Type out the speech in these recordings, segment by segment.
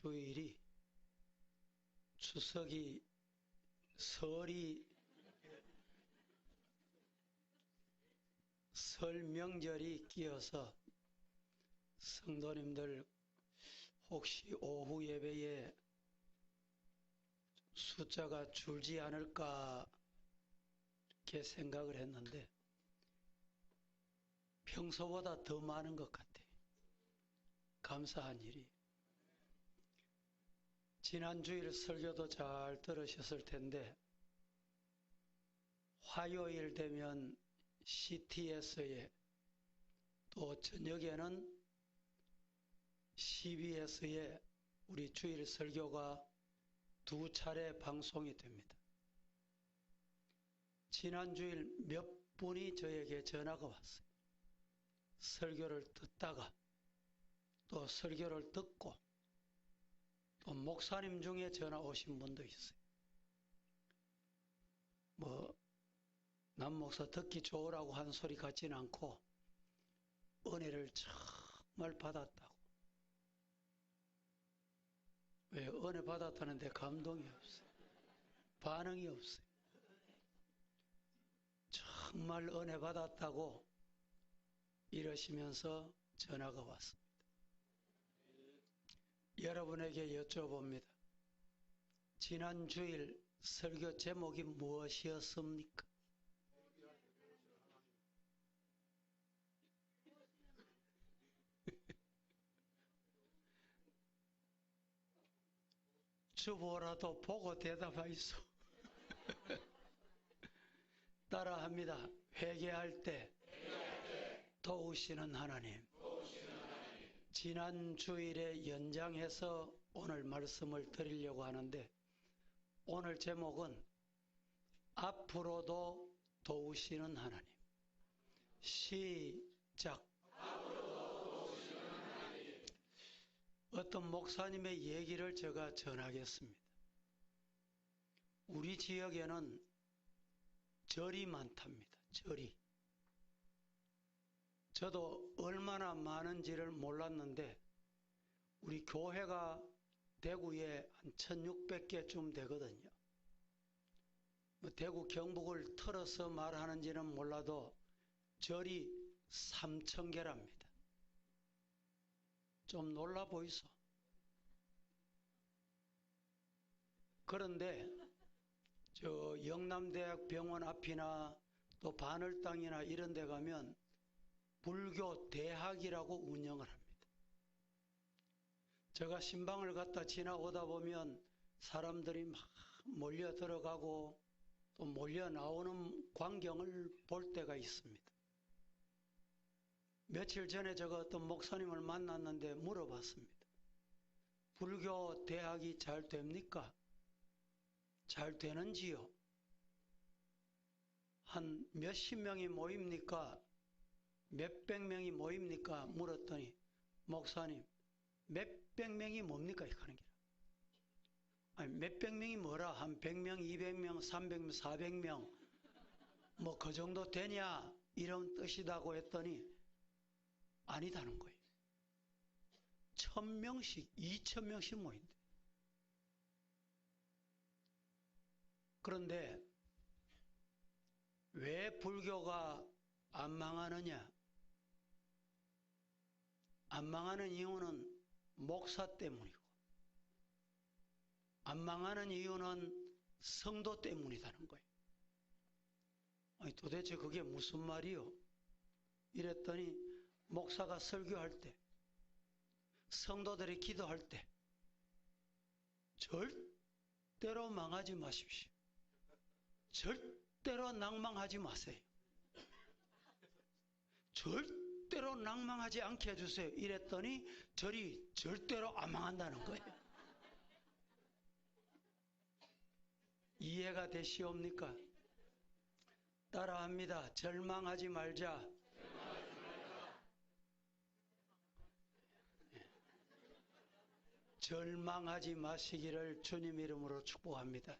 주일이 추석이 설이 설 명절이 끼어서 성도님들 혹시 오후 예배에 숫자가 줄지 않을까 이렇게 생각을 했는데 평소보다 더 많은 것 같아요. 감사한 일이. 지난 주일 설교도 잘 들으셨을 텐데 화요일 되면 CTS에 또 저녁에는 CBS에 우리 주일 설교가 두 차례 방송이 됩니다. 지난 주일 몇 분이 저에게 전화가 왔어요. 설교를 듣다가 또 설교를 듣고 또 목사님 중에 전화 오신 분도 있어요. 남 목사 듣기 좋으라고 한 소리 같지는 않고 은혜를 정말 받았다고. 왜 은혜 받았다는데 감동이 없어요. 반응이 없어요. 정말 은혜 받았다고 이러시면서 전화가 왔습니다. 여러분에게 여쭤봅니다. 지난 주일 설교 제목이 무엇이었습니까? 주보라도 보고 대답하이소. 따라합니다. 회개할 때 도우시는 하나님. 지난 주일에 연장해서 오늘 말씀을 드리려고 하는데 오늘 제목은 앞으로도 도우시는 하나님. 시작. 어떤 목사님의 얘기를 제가 전하겠습니다. 우리 지역에는 절이 많답니다. 절이. 저도 얼마나 많은지를 몰랐는데 우리 교회가 대구에 한 1600개쯤 되거든요. 대구 경북을 틀어서 말하는지는 몰라도 절이 3000개랍니다. 좀 놀라 보이소. 그런데 저 영남대학 병원 앞이나 또 바늘땅이나 이런 데 가면 불교 대학이라고 운영을 합니다. 제가 신방을 갔다 지나오다 보면 사람들이 막 몰려 들어가고 또 몰려 나오는 광경을 볼 때가 있습니다. 며칠 전에 제가 어떤 목사님을 만났는데 물어봤습니다. 불교 대학이 잘 됩니까? 잘 되는지요? 한 몇십 명이 모입니까? 몇백 명이 모입니까? 물었더니 목사님 몇백 명이 뭡니까? 이렇게 하는 게라. 아니 몇백 명이 뭐라? 한 100명, 200명, 300명, 400명 뭐 그 정도 되냐? 이런 뜻이라고 했더니 아니다는 거예요. 1000명씩, 2000명씩 모인대. 그런데 왜 불교가 안 망하느냐? 안 망하는 이유는 목사 때문이고 안 망하는 이유는 성도 때문이라는 거예요. 아니 도대체 그게 무슨 말이요? 이랬더니 목사가 설교할 때 성도들이 기도할 때 절대로 망하지 마십시오. 절대로 낭망하지 마세요. 절대로 낭망하지 않게 해주세요. 이랬더니 절이 절대로 안 망한다는 거예요. 이해가 되시옵니까? 따라합니다. 절망하지 말자. 절망하지 마시기를 주님 이름으로 축복합니다.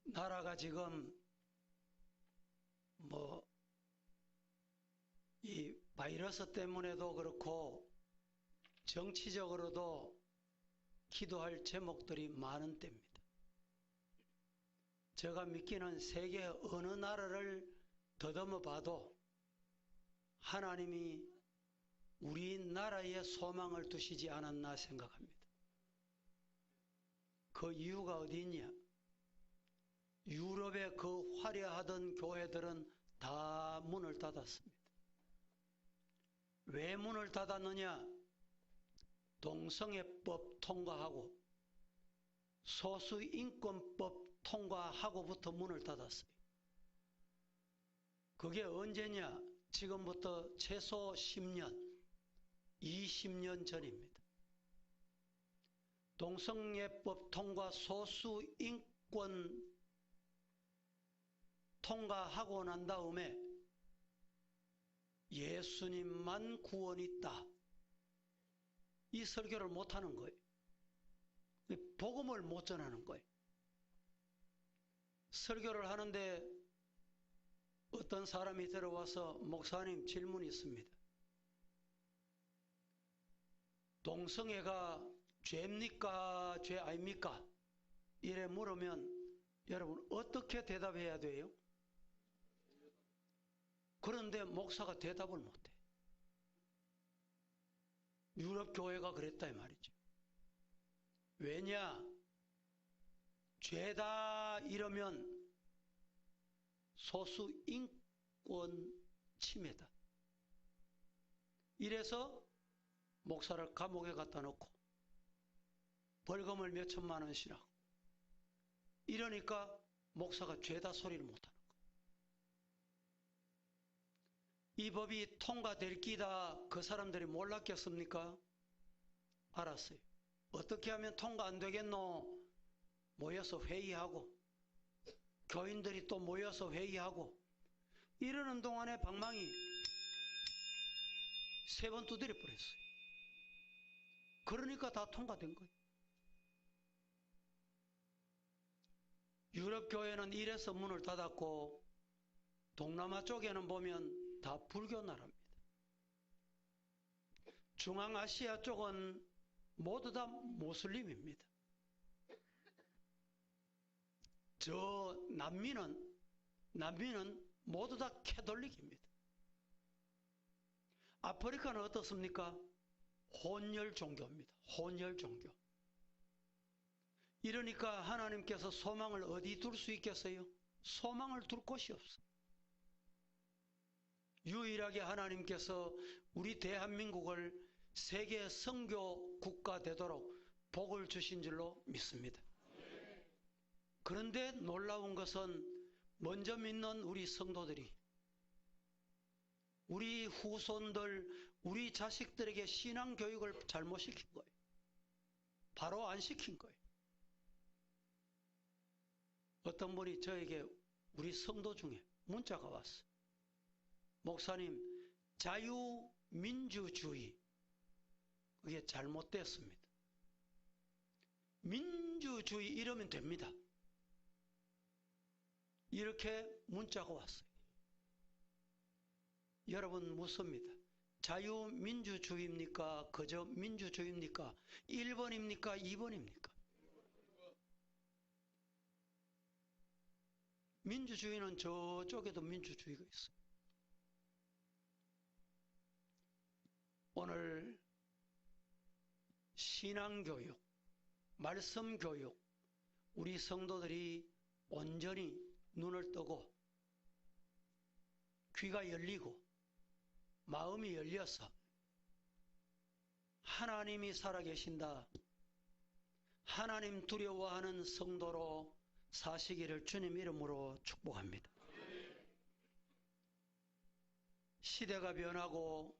나라가 지금 이 바이러스 때문에도 그렇고 정치적으로도 기도할 제목들이 많은 때입니다. 제가 믿기는 세계 어느 나라를 더듬어 봐도 하나님이 우리나라에 소망을 두시지 않았나 생각합니다. 그 이유가 어디 있냐? 유럽의 그 화려하던 교회들은 다 문을 닫았습니다. 왜 문을 닫았느냐? 동성애법 통과하고 소수인권법 통과하고부터 문을 닫았어요. 그게 언제냐? 지금부터 최소 10년, 20년 전입니다. 동성애법 통과, 소수인권 통과하고 난 다음에 예수님만 구원이 있다. 이 설교를 못하는 거예요. 복음을 못 전하는 거예요. 설교를 하는데 어떤 사람이 들어와서 목사님 질문이 있습니다. 동성애가 죄입니까? 죄 아닙니까? 이래 물으면 여러분 어떻게 대답해야 돼요? 그런데 목사가 대답을 못해. 유럽 교회가 그랬다 이 말이죠. 왜냐? 죄다 이러면 소수 인권 침해다. 이래서 목사를 감옥에 갖다 놓고 벌금을 몇 천만 원씩이라고. 이러니까 목사가 죄다 소리를 못하는 거예요. 이 법이 통과될 기다 그 사람들이 몰랐겠습니까? 알았어요. 어떻게 하면 통과 안 되겠노? 모여서 회의하고 교인들이 또 모여서 회의하고 이러는 동안에 방망이 3번 두드려 버렸어요. 그러니까 다 통과된 거예요. 유럽 교회는 이래서 문을 닫았고 동남아 쪽에는 보면 다 불교 나라입니다. 중앙아시아 쪽은 모두 다 모슬림입니다. 저 남미는 모두 다 캐톨릭입니다. 아프리카는 어떻습니까? 혼혈 종교입니다. 혼혈 종교. 이러니까 하나님께서 소망을 어디 둘 수 있겠어요? 소망을 둘 곳이 없어. 유일하게 하나님께서 우리 대한민국을 세계 선교 국가 되도록 복을 주신 줄로 믿습니다. 그런데 놀라운 것은 먼저 믿는 우리 성도들이 우리 후손들, 우리 자식들에게 신앙교육을 잘못 시킨 거예요. 바로 안 시킨 거예요. 어떤 분이 저에게 우리 성도 중에 문자가 왔어요. 목사님, 자유민주주의 그게 잘못됐습니다. 민주주의 이러면 됩니다. 이렇게 문자가 왔어요. 여러분 묻습니다. 자유민주주의입니까? 그저 민주주의입니까? 1번입니까? 2번입니까? 민주주의는 저쪽에도 민주주의가 있어요. 오늘 신앙교육, 말씀교육, 우리 성도들이 온전히 눈을 뜨고 귀가 열리고 마음이 열려서 하나님이 살아계신다, 하나님 두려워하는 성도로 사시기를 주님 이름으로 축복합니다. 시대가 변하고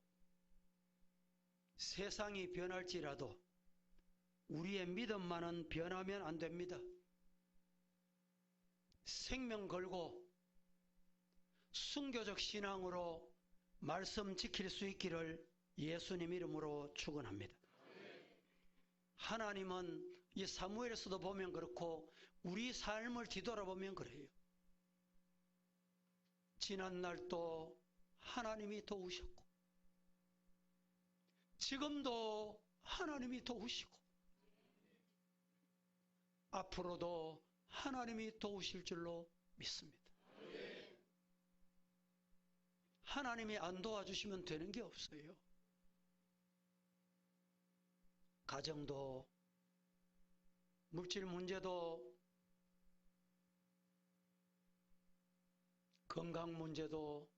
세상이 변할지라도 우리의 믿음만은 변하면 안 됩니다. 생명 걸고 순교적 신앙으로 말씀 지킬 수 있기를 예수님 이름으로 축원합니다. 하나님은 이 사무엘에서도 보면 그렇고 우리 삶을 뒤돌아보면 그래요. 지난날도 하나님이 도우셨고 지금도 하나님이 도우시고 앞으로도 하나님이 도우실 줄로 믿습니다. 하나님이 안 도와주시면 되는 게 없어요. 가정도, 물질 문제도, 건강 문제도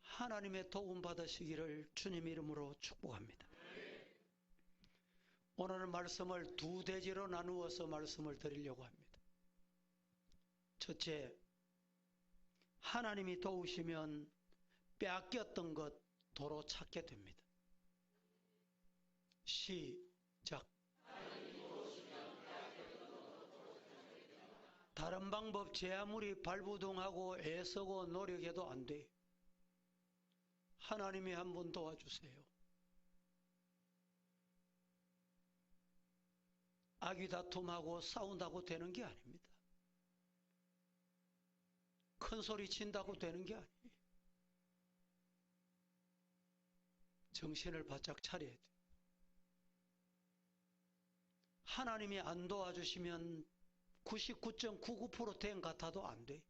하나님의 도움 받으시기를 주님 이름으로 축복합니다. 오늘 말씀을 두 대지로 나누어서 말씀을 드리려고 합니다. 첫째, 하나님이 도우시면 빼앗겼던 것 도로 찾게 됩니다. 시작. 다른 방법 제 아무리 발부동하고 애쓰고 노력해도 안 돼요. 하나님이 한번 도와주세요. 아귀다툼하고 싸운다고 되는 게 아닙니다. 큰 소리 친다고 되는 게 아니에요. 정신을 바짝 차려야 돼요. 하나님이 안 도와주시면 99.99% 된 같아도 안 돼.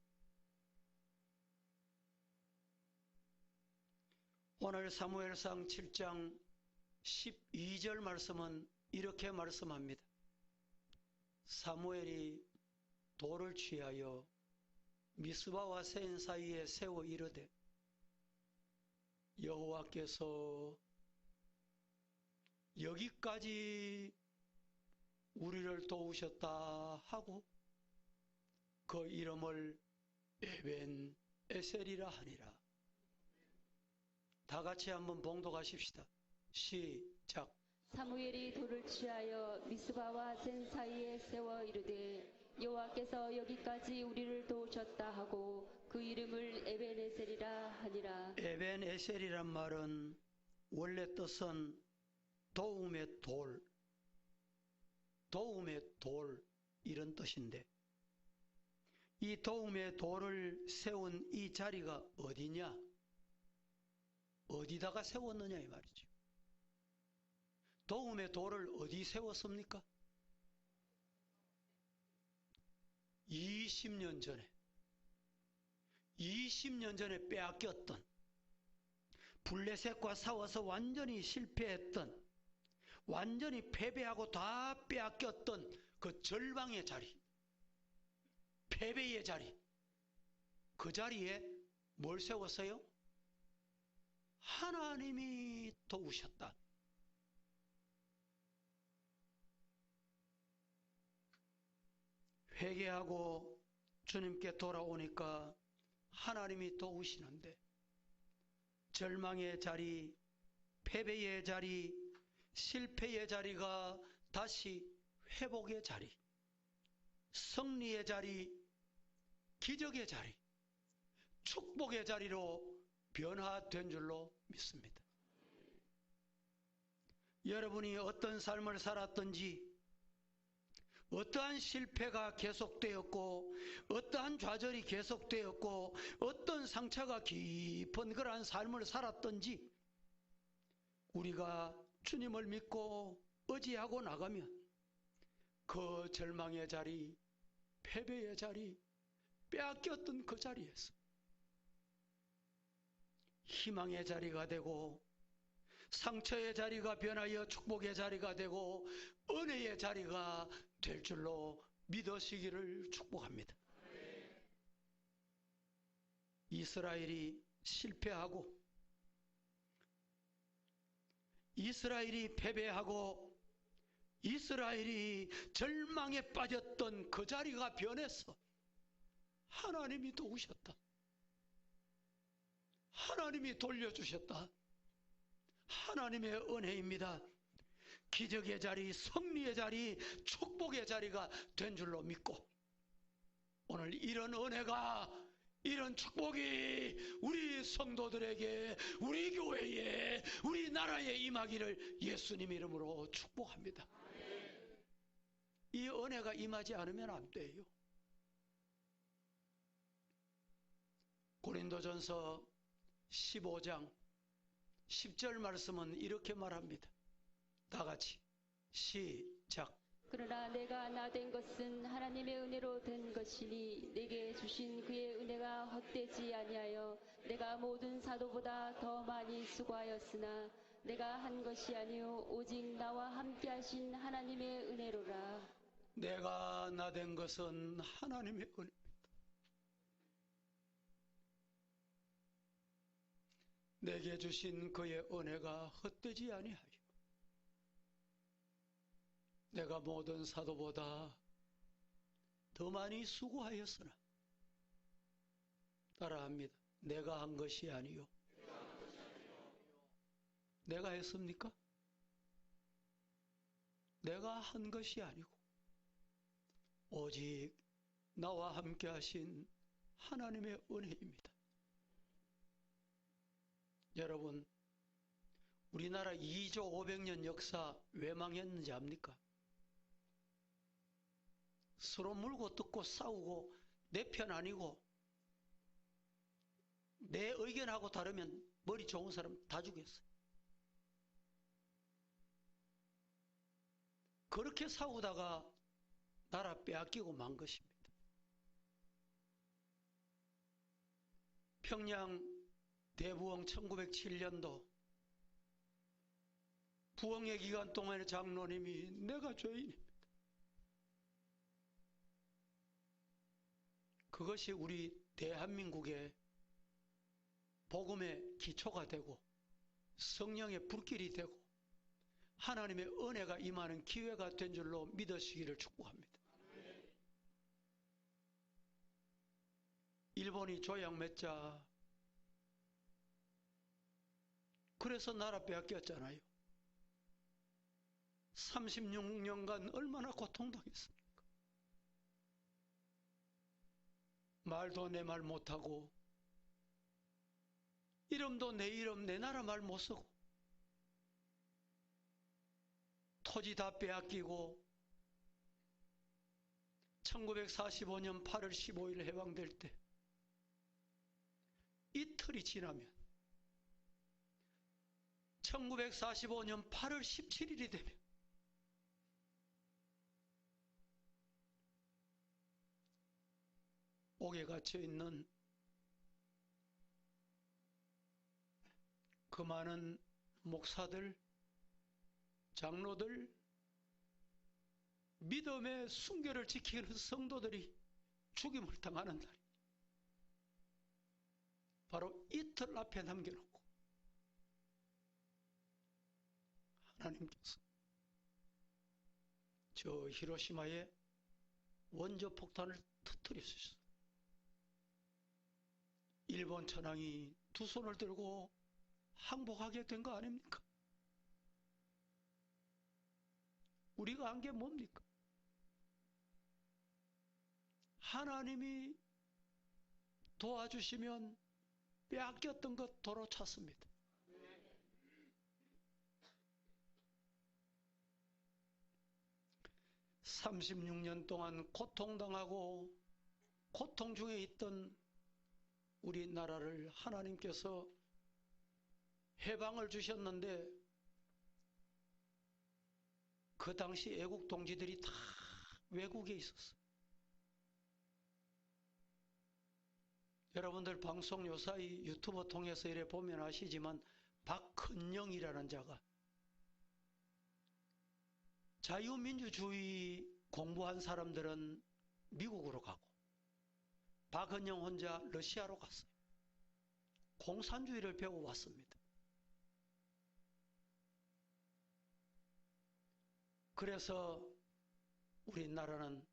오늘 사무엘상 7장 12절 말씀은 이렇게 말씀합니다. 사무엘이 돌을 취하여 미스바와 센 사이에 세워 이르되 여호와께서 여기까지 우리를 도우셨다 하고 그 이름을 에벤 에셀이라 하니라. 다 같이 한번 봉독하십시다. 시작. 사무엘이 돌을 취하여 미스바와 센 사이에 세워 이르되 여호와께서 여기까지 우리를 도우셨다 하고 그 이름을 에벤에셀이라 하니라. 에벤에셀이란 말은 원래 뜻은 도움의 돌, 이런 뜻인데 이 도움의 돌을 세운 이 자리가 어디냐? 어디다가 세웠느냐 이 말이죠. 도움의 돌을 어디 세웠습니까? 20년 전에 빼앗겼던, 블레셋과 싸워서 완전히 실패했던, 완전히 패배하고 다 빼앗겼던 그 절망의 자리, 패배의 자리, 그 자리에 뭘 세웠어요? 하나님이 도우셨다. 회개하고 주님께 돌아오니까 하나님이 도우시는데 절망의 자리, 패배의 자리, 실패의 자리가 다시 회복의 자리, 승리의 자리, 기적의 자리, 축복의 자리로 변화된 줄로 믿습니다. 여러분이 어떤 삶을 살았든지 어떠한 실패가 계속되었고 어떠한 좌절이 계속되었고 어떤 상처가 깊은 그러한 삶을 살았든지 우리가 주님을 믿고 의지하고 나가면 그 절망의 자리, 패배의 자리, 빼앗겼던 그 자리에서 희망의 자리가 되고 상처의 자리가 변하여 축복의 자리가 되고 은혜의 자리가 될 줄로 믿으시기를 축복합니다. 이스라엘이 실패하고 이스라엘이 패배하고 이스라엘이 절망에 빠졌던 그 자리가 변해서 하나님이 도우셨다. 하나님이 돌려주셨다. 하나님의 은혜입니다. 기적의 자리, 승리의 자리, 축복의 자리가 된 줄로 믿고 오늘 이런 은혜가, 이런 축복이 우리 성도들에게, 우리 교회에, 우리 나라에 임하기를 예수님 이름으로 축복합니다. 이 은혜가 임하지 않으면 안 돼요. 고린도전서 15장 10절 말씀은 이렇게 말합니다. 다 같이 시작. 그러나 내가 나 된 것은 하나님의 은혜로 된 것이니 내게 주신 그의 은혜가 헛되지 아니하여 내가 모든 사도보다 더 많이 수고하였으나 내가 한 것이 아니요 오직 나와 함께 하신 하나님의 은혜로라. 내가 나 된 것은 하나님의 은혜입니다. 내게 주신 그의 은혜가 헛되지 아니하여 내가 모든 사도보다 더 많이 수고하였으나 따라합니다. 내가 한 것이 아니요. 내가 했습니까? 내가 한 것이 아니고 오직 나와 함께 하신 하나님의 은혜입니다. 여러분, 우리나라 2조 500년 역사 왜 망했는지 압니까? 서로 물고 뜯고 싸우고 내 편 아니고 내 의견하고 다르면 머리 좋은 사람 다 죽였어요. 그렇게 싸우다가 나라 빼앗기고 만 것입니다. 평양 대부흥 1907년도 부흥의 기간 동안의 장로님이 내가 죄인입니다. 그것이 우리 대한민국의 복음의 기초가 되고 성령의 불길이 되고 하나님의 은혜가 임하는 기회가 된 줄로 믿으시기를 축복합니다. 일본이 조약 맺자 그래서 나라 빼앗겼잖아요. 36년간 얼마나 고통당했습니까? 말도 내 말 못하고 이름도 내 이름 내 나라 말 못 쓰고 토지 다 빼앗기고 1945년 8월 15일 해방될 때 이틀이 지나면 1945년 8월 17일이 되면 옥에 갇혀 있는 그 많은 목사들, 장로들, 믿음의 순결을 지키는 성도들이 죽임을 당하는 날. 바로 이틀 앞에 남겨놓고 하나님께서 저 히로시마에 원조 폭탄을 터뜨렸어요. 일본 천황이 두 손을 들고 항복하게 된 거 아닙니까? 우리가 한 게 뭡니까? 하나님이 도와주시면 빼앗겼던 것 도로 찾습니다. (36년) 동안 고통당하고 고통 중에 있던 우리나라를 하나님께서 해방을 주셨는데 그 당시 애국 동지들이 다 외국에 있었어요. 여러분들 방송 요사이 유튜브 통해서 이래 보면 아시지만 박헌영이라는 자가 자유민주주의 공부한 사람들은 미국으로 가고 박헌영 혼자 러시아로 갔어요. 공산주의를 배워왔습니다. 그래서 우리나라는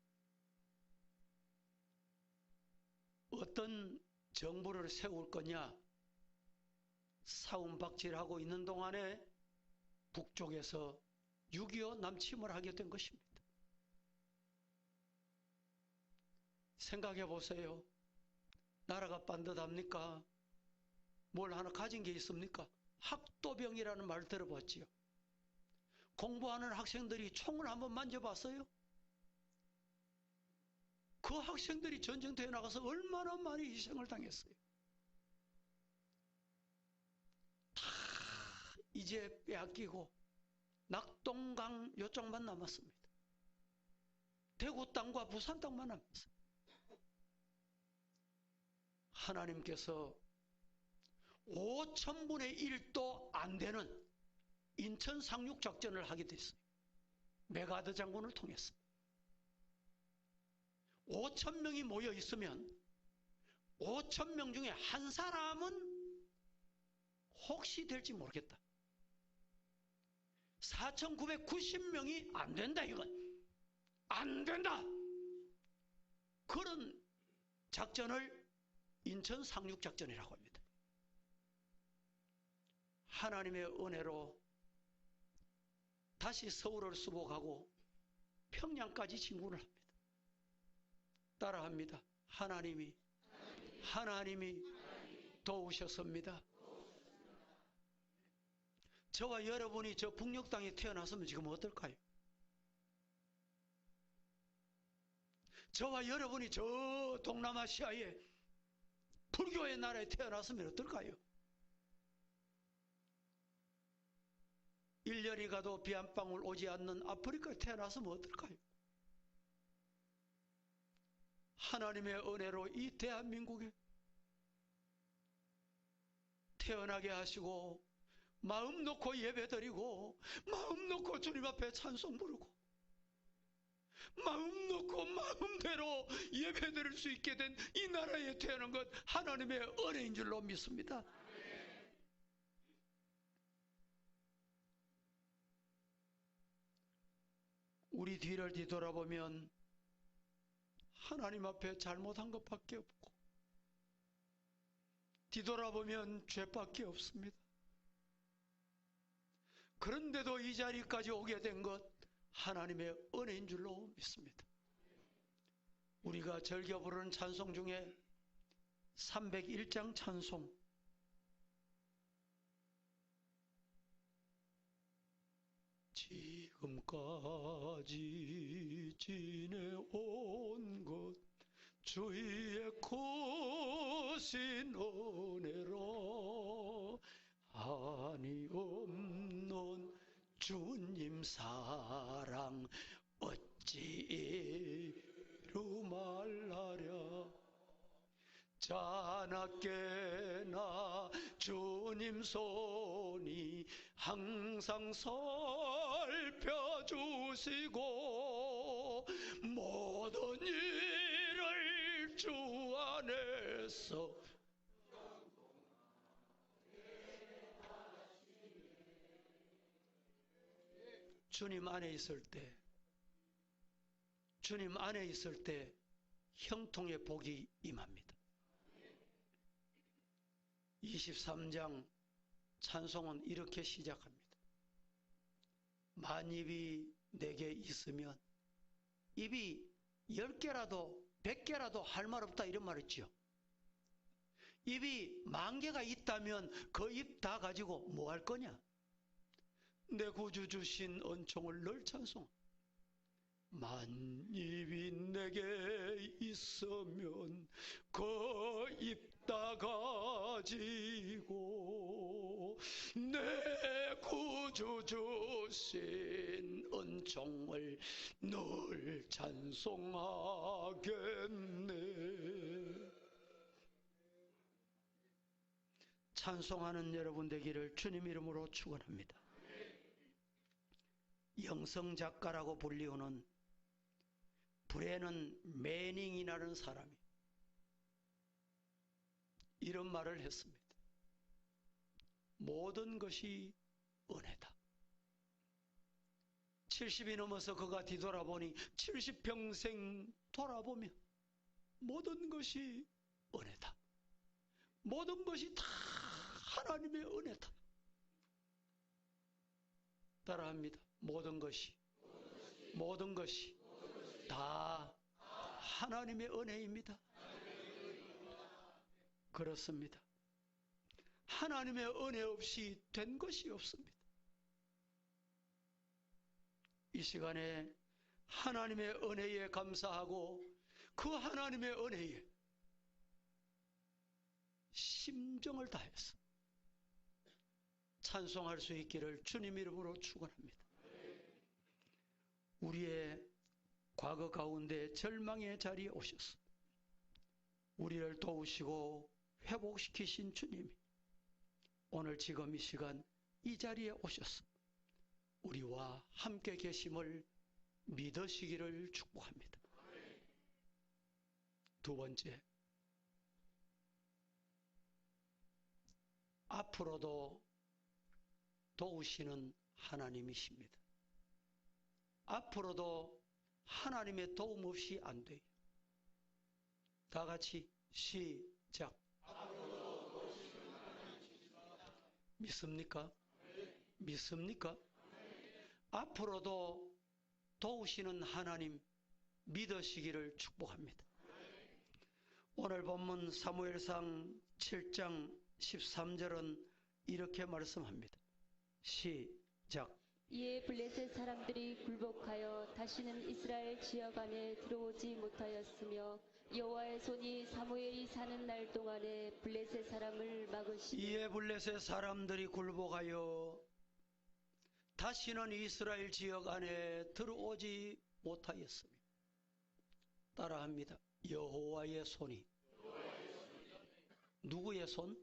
어떤 정부를 세울 거냐 사움박질하고 있는 동안에 북쪽에서 6.25 남침을 하게 된 것입니다. 생각해 보세요. 나라가 반듯합니까? 뭘 하나 가진 게 있습니까? 학도병이라는 말 들어봤지요. 공부하는 학생들이 총을 한번 만져봤어요? 그 학생들이 전쟁터에 나가서 얼마나 많이 희생을 당했어요. 다 이제 빼앗기고 낙동강 요쪽만 남았습니다. 대구 땅과 부산 땅만 남았어요. 하나님께서 5천분의 1도 안 되는 인천 상륙작전을 하게 됐어요. 메가드 장군을 통해서. 5천명이 모여 있으면 5천명 중에 한 사람은 혹시 될지 모르겠다. 4,990명이 안 된다, 이건. 안 된다! 그런 작전을 인천 상륙작전이라고 합니다. 하나님의 은혜로 다시 서울을 수복하고 평양까지 진군을 합니다. 따라합니다. 하나님이 도우셨습니다. 저와 여러분이 저 북녘 땅에 태어났으면 지금 어떨까요? 저와 여러분이 저 동남아시아의 불교의 나라에 태어났으면 어떨까요? 1년이 가도 비 한 방울 오지 않는 아프리카에 태어났으면 어떨까요? 하나님의 은혜로 이 대한민국에 태어나게 하시고 마음 놓고 예배드리고 마음 놓고 주님 앞에 찬송 부르고 마음 놓고 마음대로 예배드릴 수 있게 된 이 나라에 태어난 것 하나님의 은혜인 줄로 믿습니다. 우리 뒤를 뒤돌아보면 하나님 앞에 잘못한 것밖에 없고 뒤돌아보면 죄밖에 없습니다. 그런데도 이 자리까지 오게 된 것 하나님의 은혜인 줄로 믿습니다. 우리가 즐겨 부르는 찬송 중에 301장 찬송 지금까지 지내온 것 주의 크신 은혜로 한이 없는 주님 사랑 어찌 이루 말하랴. 자나깨나 주님 손이 항상 살펴주시고 모든 일을 주 안에서 주님 안에 있을 때 형통의 복이 임합니다. 23장 찬송은 이렇게 시작합니다. 만입이 내게 있으면 입이 10개라도 100개라도 할 말 없다 이런 말 있죠. 입이 10,000개가 있다면 그 입 다 가지고 뭐 할 거냐? 내 구주 주신 은총을 늘 찬송. 만입이 내게 있으면 그 입 다 가지고 내 구주 주신 은총을 늘 찬송하겠네. 찬송하는 여러분 되기를 주님 이름으로 축원합니다. 영성작가라고 불리우는 브레넌 매닝이라는 사람이 이런 말을 했습니다. 모든 것이 은혜다. 70이 넘어서 그가 뒤돌아보니 70평생 돌아보면 모든 것이 은혜다. 모든 것이 다 하나님의 은혜다. 따라합니다. 모든 것이 다 하나님의 은혜입니다. 그렇습니다. 하나님의 은혜 없이 된 것이 없습니다. 이 시간에 하나님의 은혜에 감사하고 그 하나님의 은혜에 심정을 다해서 찬송할 수 있기를 주님 이름으로 축원합니다. 우리의 과거 가운데 절망의 자리에 오셔서 우리를 도우시고 회복시키신 주님이 오늘 지금 이 시간 이 자리에 오셔서 우리와 함께 계심을 믿으시기를 축복합니다. 두 번째, 앞으로도 도우시는 하나님이십니다. 앞으로도 하나님의 도움 없이 안 돼요. 다 같이 시작. 믿습니까? 믿습니까? 앞으로도 도우시는 하나님 믿으시기를 축복합니다. 오늘 본문 사무엘상 7장 13절은 이렇게 말씀합니다. 시작. 이에 블레셋 사람들이 굴복하여 다시는 이스라엘 지역 안에 들어오지 못하였으며 여호와의 손이 사무엘이 사는 날 동안에 블레셋 사람을 막으시니 이에 블레셋 사람들이 굴복하여 다시는 이스라엘 지역 안에 들어오지 못하였으며 따라합니다. 여호와의 손이 누구의 손?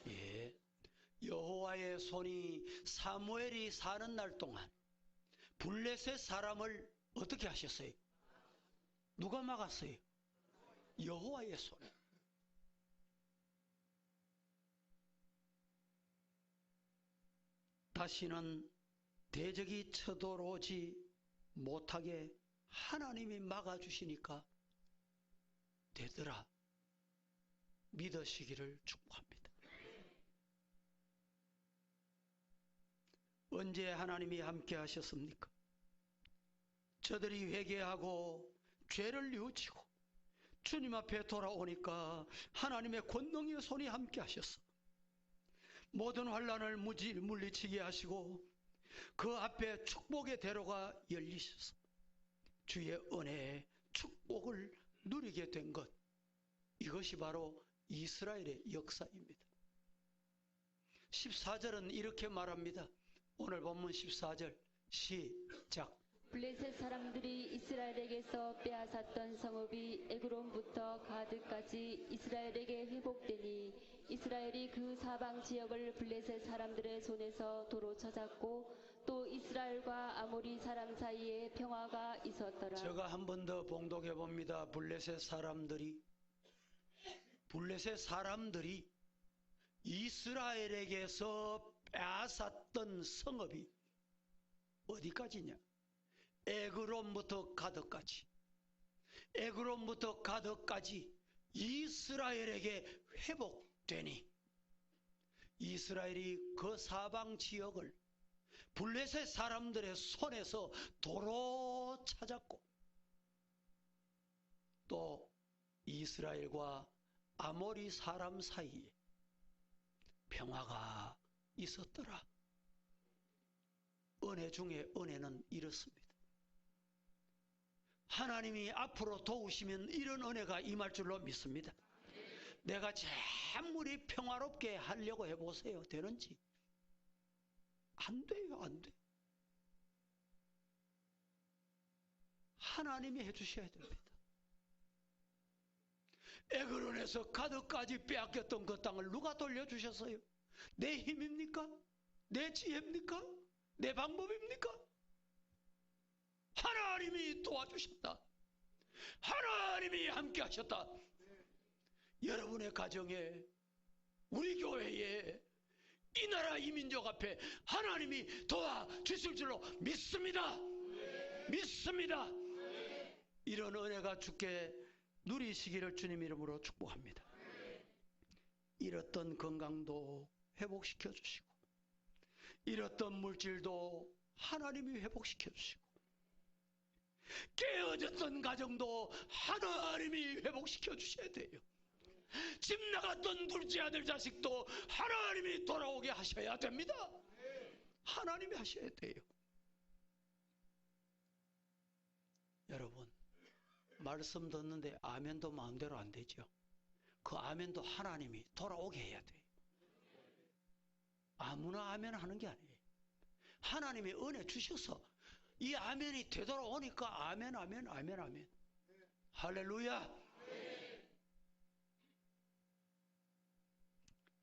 예. 여호와의 손이 사무엘이 사는 날 동안 블레셋 사람을 어떻게 하셨어요? 누가 막았어요? 여호와의 손. 다시는 대적이 쳐들어오지 못하게 하나님이 막아주시니까 되더라. 믿으시기를 축복합니다. 언제 하나님이 함께 하셨습니까? 저들이 회개하고 죄를 뉘우치고 주님 앞에 돌아오니까 하나님의 권능의 손이 함께 하셨어. 모든 환난을 물리치게 하시고 그 앞에 축복의 대로가 열리셔서 주의 은혜의 축복을 누리게 된 것, 이것이 바로 이스라엘의 역사입니다. 14절은 이렇게 말합니다. 오늘 본문 14절 시작. 블레셋 사람들이 이스라엘에게서 빼앗았던 성읍이 에그론부터 가드까지 이스라엘에게 회복되니 이스라엘이 그 사방 지역을 블레셋 사람들의 손에서 도로 쳐잡고 또 이스라엘과 아모리 사람 사이에 평화가 있었더라. 제가 한 번 더 봉독해 봅니다. 블레셋 사람들이 이스라엘에게서 빼앗았던 성읍이 어디까지냐? 에그론부터 가드까지 이스라엘에게 회복되니 이스라엘이 그 사방 지역을 블레셋 사람들의 손에서 도로 찾았고 또 이스라엘과 아모리 사람 사이에 평화가 있었더라. 은혜 중에 은혜는 이렇습니다. 하나님이 앞으로 도우시면 이런 은혜가 임할 줄로 믿습니다. 내가 재물이 평화롭게 하려고 해보세요. 되는지? 안 돼요. 안 돼. 하나님이 해주셔야 됩니다. 에그론에서 가드까지 빼앗겼던 그 땅을 누가 돌려주셨어요? 내 힘입니까? 내 지혜입니까? 내 방법입니까? 하나님이 도와주셨다. 하나님이 함께 하셨다. 여러분의 가정에, 우리 교회에, 이 나라 이 민족 앞에 하나님이 도와주실 줄로 믿습니다. 믿습니다. 이런 은혜가 주께 누리시기를 주님 이름으로 축복합니다. 잃었던 건강도 회복시켜 주시고 잃었던 물질도 하나님이 회복시켜 주시고 깨어졌던 가정도 하나님이 회복시켜 주셔야 돼요. 집 나갔던 둘째 아들 자식도 하나님이 돌아오게 하셔야 됩니다. 하나님이 하셔야 돼요. 여러분, 말씀 듣는데 아멘도 마음대로 안 되죠. 그 아멘도 하나님이 돌아오게 해야 돼요. 아무나 아멘 하는 게 아니에요. 하나님이 은혜 주셔서 이 아멘이 되돌아오니까 아멘, 아멘, 아멘, 아멘. 할렐루야.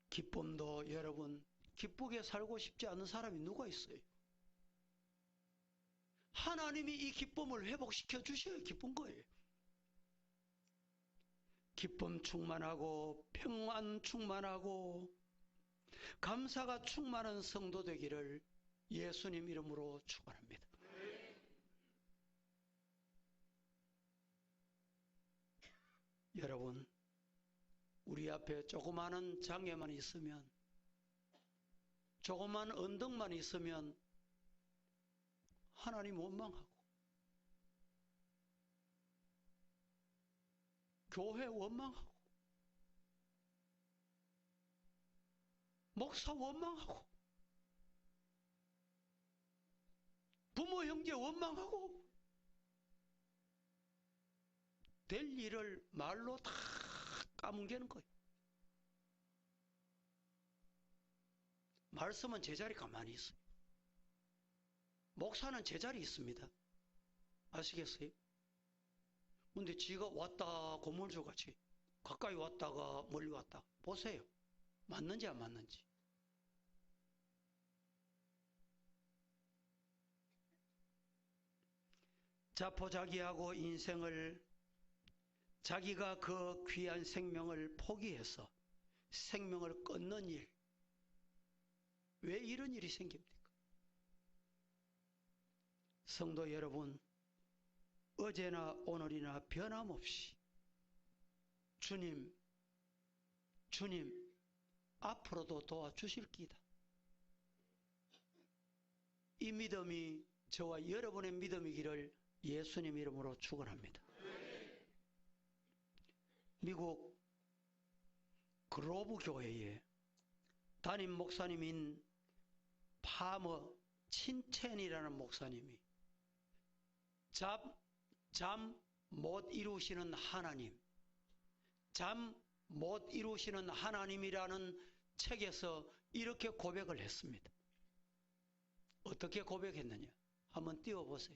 기쁨도 여러분, 기쁘게 살고 싶지 않은 사람이 누가 있어요? 하나님이 이 기쁨을 회복시켜 주셔야 기쁜 거예요. 기쁨 충만하고 평안 충만하고 감사가 충만한 성도 되기를 예수님 이름으로 축원합니다. 여러분, 우리 앞에 조그마한 장애만 있으면, 조그만 언덕만 있으면 하나님 원망하고 교회 원망하고 목사 원망하고 부모 형제 원망하고 될 일을 말로 다 까뭉개는 거예요. 말씀은 제자리 가만히 있어요. 목사는 제자리 있습니다. 아시겠어요? 근데 지가 왔다 고물주같이 가까이 왔다가 멀리 왔다 보세요. 맞는지 안 맞는지. 자포자기하고 인생을, 자기가 그 귀한 생명을 포기해서 생명을 끊는 일, 왜 이런 일이 생깁니까? 성도 여러분, 어제나 오늘이나 변함없이 주님 앞으로도 도와주실 기다. 이 믿음이 저와 여러분의 믿음이기를 예수님 이름으로 축원합니다. 미국 그로브 교회에 담임 목사님인 파머 친첸이라는 목사님이 잠 못 이루시는 하나님, 잠 못 이루시는 하나님이라는 책에서 이렇게 고백을 했습니다. 어떻게 고백했느냐? 한번 띄워보세요.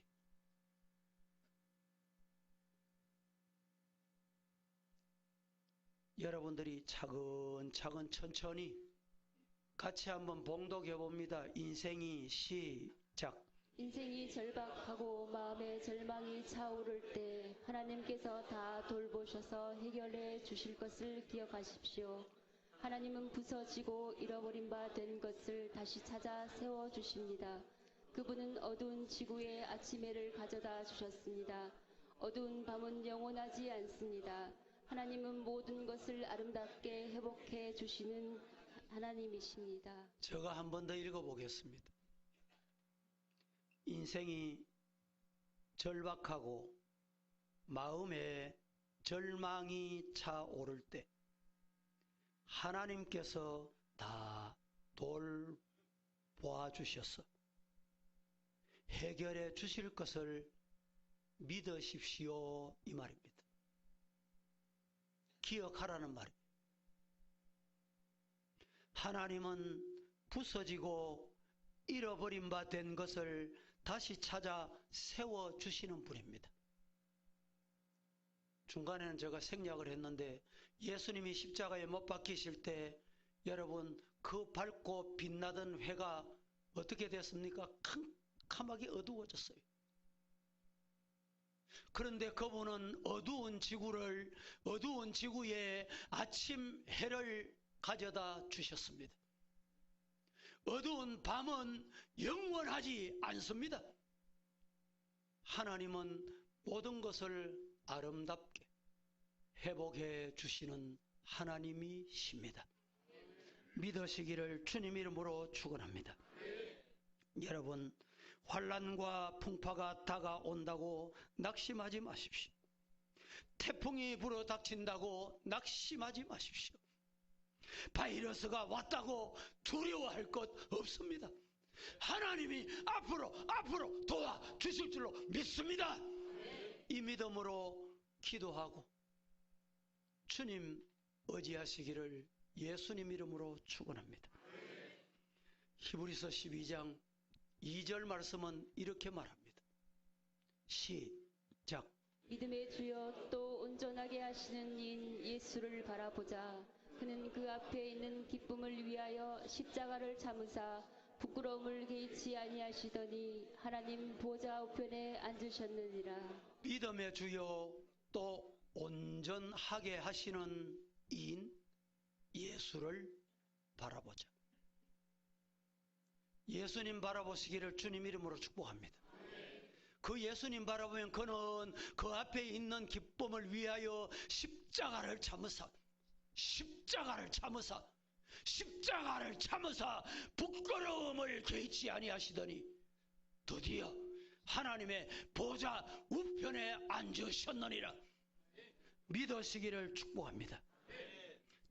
여러분들이 차근차근 천천히 같이 한번 봉독해 봅니다. 인생이 시작. 인생이 절박하고 마음에 절망이 차오를 때 하나님께서 다 돌보셔서 해결해 주실 것을 기억하십시오. 하나님은 부서지고 잃어버린 바 된 것을 다시 찾아 세워 주십니다. 그분은 어두운 지구에 아침해를 가져다 주셨습니다. 어두운 밤은 영원하지 않습니다. 하나님은 모든 것을 아름답게 회복해 주시는 하나님이십니다. 제가 한 번 더 읽어보겠습니다. 인생이 절박하고 마음에 절망이 차오를 때 하나님께서 다 돌보아 주셔서 해결해 주실 것을 믿으십시오, 이 말입니다. 기억하라는 말이에요. 하나님은 부서지고 잃어버린 바 된 것을 다시 찾아 세워주시는 분입니다. 중간에는 제가 생략을 했는데 예수님이 십자가에 못 박히실 때 여러분 그 밝고 빛나던 회가 어떻게 됐습니까? 캄캄하게 어두워졌어요. 그런데 그분은 어두운 지구에 아침 해를 가져다 주셨습니다. 어두운 밤은 영원하지 않습니다. 하나님은 모든 것을 아름답게 회복해 주시는 하나님이십니다. 믿으시기를 주님 이름으로 축원합니다. 여러분, 환난과 풍파가 다가온다고 낙심하지 마십시오. 태풍이 불어 닥친다고 낙심하지 마십시오. 바이러스가 왔다고 두려워할 것 없습니다. 하나님이 앞으로 도와주실 줄로 믿습니다. 이 믿음으로 기도하고 주님 의지하시기를 예수님 이름으로 축원합니다. 히브리서 12장 2절 말씀은 이렇게 말합니다. 시작. 믿음의 주여 또 온전하게 하시는 이인 예수를 바라보자. 그는 그 앞에 있는 기쁨을 위하여 십자가를 참으사 부끄러움을 개의치 아니하시더니 하나님 보좌 우편에 앉으셨느니라. 믿음의 주여 또 온전하게 하시는 이인 예수를 바라보자. 예수님 바라보시기를 주님 이름으로 축복합니다. 그 예수님 바라보면 그는 그 앞에 있는 기쁨을 위하여 십자가를 참으사 부끄러움을 개의치 아니하시더니 드디어 하나님의 보좌 우편에 앉으셨느니라. 믿으시기를 축복합니다.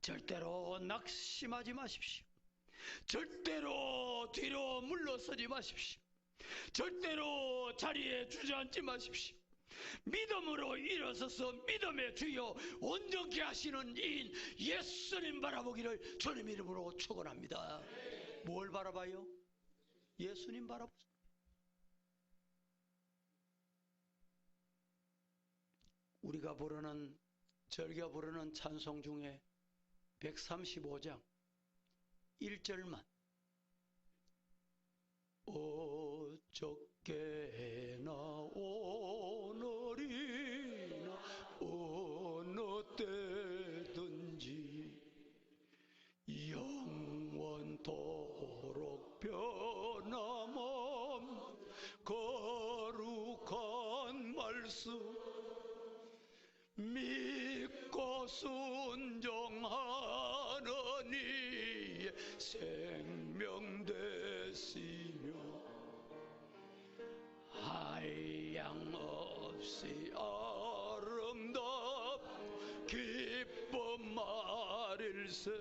절대로 낙심하지 마십시오. 절대로 뒤로 물러서지 마십시오. 절대로 자리에 주저앉지 마십시오. 믿음으로 일어서서 믿음의 주여 온전케 하시는 이인 예수님 바라보기를 주님 이름으로 축원합니다. 뭘 바라봐요? 예수님 바라보세요. 우리가 부르는 절겨 부르는 찬송 중에 135장 1절만 어저께나 오늘이나 어느 때든지 영원토록 변함없는 거룩한 말씀 믿고 순종하는 이의 생명 되시며 한량없이 아름답 기쁨 말일세.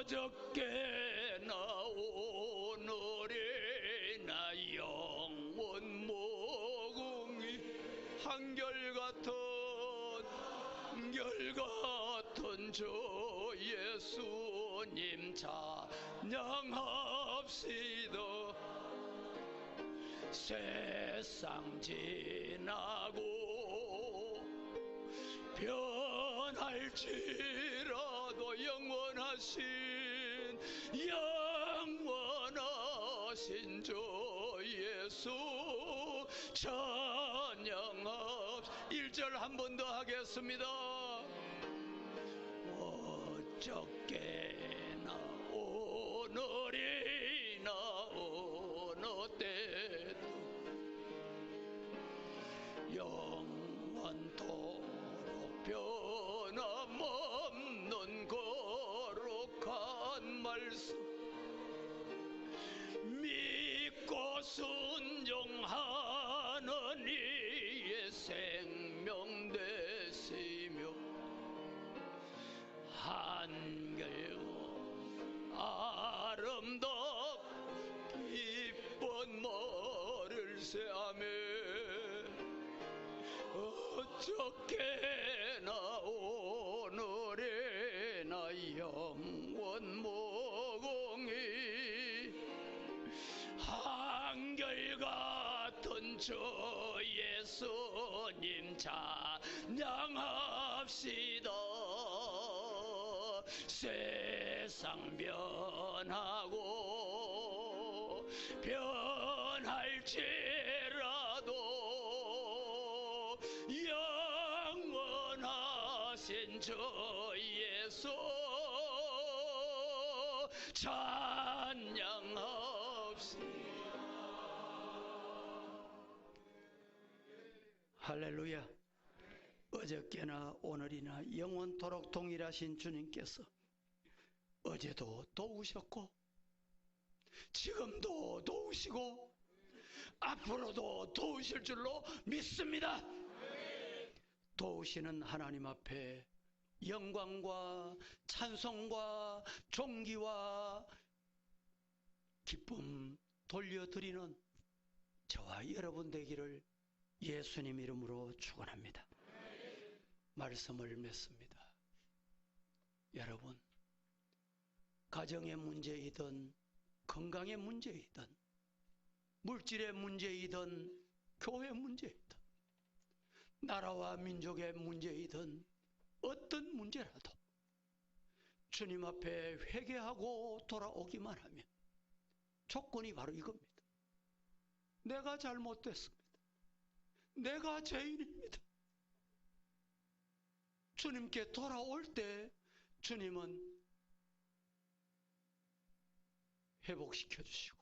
어저께나 오늘이나 영원 무궁히 한결같은 주 예수님 찬양합시다. 세상 지나고 변할지라도 영원하신 주 예수 찬양합시다. 1절 한 번 더 하겠습니다. 어저께나 오늘이나 어느 때도 영원토록 변함없는 거룩한 말씀 믿고 순종하는 이의 생명 되시며 한결 아름답 기쁜 머리를 세하며 어저께나 오늘이나 영원 무궁히 한결같은 주 예수님 찬양합시다. 세상 변하고 변할지라도 영원하신 주 예수 찬양합시다. 할렐루야. 어저께나 오늘이나 영원토록 동일하신 주님께서 어제도 도우셨고 지금도 도우시고 앞으로도 도우실 줄로 믿습니다. 도우시는 하나님 앞에 영광과 찬송과 존귀와 기쁨 돌려드리는 저와 여러분 되기를 예수님 이름으로 축원합니다. 말씀을 맺습니다. 여러분, 가정의 문제이든 건강의 문제이든 물질의 문제이든 교회 문제이든 나라와 민족의 문제이든 어떤 문제라도 주님 앞에 회개하고 돌아오기만 하면 조건이 바로 이겁니다. 내가 잘못됐습니다. 내가 죄인입니다. 주님께 돌아올 때 주님은 회복시켜 주시고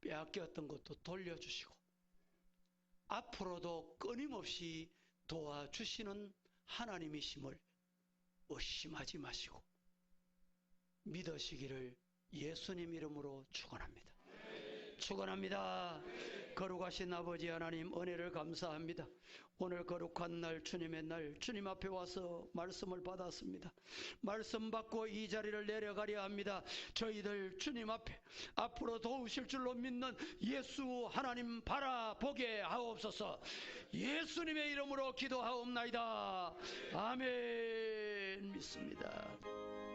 빼앗겼던 것도 돌려주시고 앞으로도 끊임없이 도와주시는 하나님이심을 의심하지 마시고 믿으시기를 예수님 이름으로 축원합니다. 축원합니다. 거룩하신 아버지 하나님, 은혜를 감사합니다. 오늘 거룩한 날, 주님의 날, 주님 앞에 와서 말씀을 받았습니다. 말씀 받고 이 자리를 내려가려 합니다. 저희들 주님 앞에 앞으로 도우실 줄로 믿는 예수 하나님 바라보게 하옵소서. 예수님의 이름으로 기도하옵나이다. 아멘. 믿습니다.